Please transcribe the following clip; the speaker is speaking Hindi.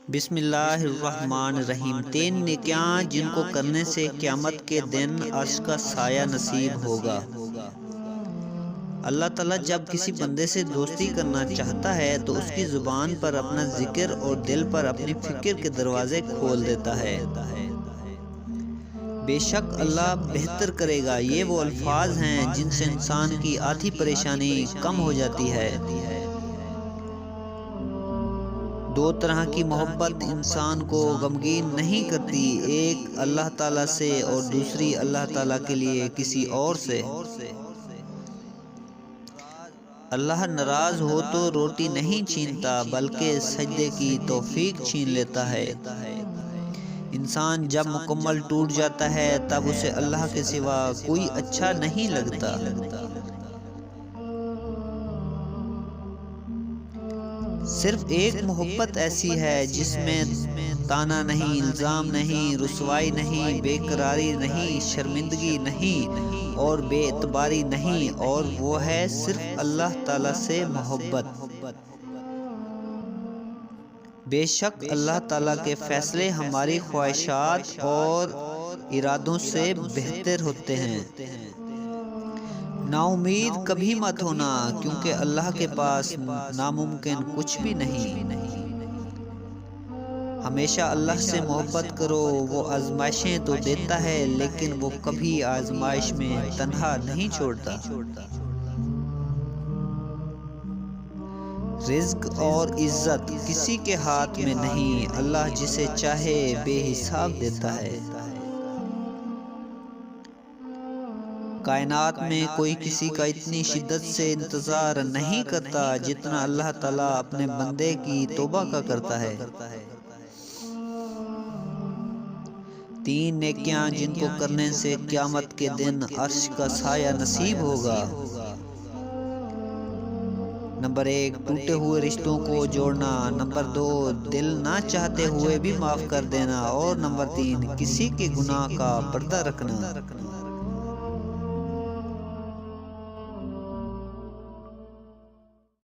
बिस्मिल्लाहिर्रहमानिर्रहीम। 3 नेकियां जिनको करने से क़यामत के दिन अर्श का साया नसीब होगा। अल्लाह ताला जब किसी बंदे से दोस्ती करना चाहता है तो उसकी ज़ुबान पर अपना जिक्र और दिल पर अपनी फ़िक्र के दरवाज़े खोल देता है। बेशक अल्लाह बेहतर करेगा। ये वो अल्फाज हैं जिनसे इंसान की आधी परेशानी कम हो जाती है। 2 तरह की मोहब्बत इंसान को गमगीन नहीं करती, एक अल्लाह ताला से और दूसरी अल्लाह ताला के लिए किसी और से। अल्लाह नाराज हो तो रोटी नहीं छीनता बल्कि सजदे की तौफीक छीन लेता है। इंसान जब मुकम्मल टूट जाता है तब उसे अल्लाह के सिवा कोई अच्छा नहीं लगता। सिर्फ एक मोहब्बत ऐसी है जिसमें ताना नहीं, इल्ज़ाम नहीं, रुसवाई नहीं, बेकरारी नहीं, शर्मिंदगी नहीं और बेएतबारी नहीं, और वो है सिर्फ अल्लाह ताला से मोहब्बत। बेशक अल्लाह ताला के फ़ैसले हमारी ख्वाहिशात और इरादों से बेहतर होते हैं। नाउम्मीद कभी मत होना, क्योंकि अल्लाह के पास नामुमकिन कुछ भी नहीं। हमेशा अल्लाह से मोहब्बत करो। वो आजमाइशें तो देता है लेकिन वो कभी आजमाइश में तन्हा नहीं छोड़ता। रिज़्क और इज्जत किसी के हाथ में नहीं, अल्लाह जिसे चाहे बेहिसाब देता है। कायनात में कोई किसी का इतनी शिद्दत से इंतज़ार नहीं करता जितना अल्लाह ताला अपने बंदे की तौबा का करता है। 3 नेकियां जिनको करने से क़यामत के दिन अर्श का साया नसीब होगा। नंबर 1, टूटे हुए रिश्तों को जोड़ना। नंबर 2, दिल ना चाहते हुए भी माफ़ कर देना। और नंबर 3, किसी के गुनाह का पर्दा रखना।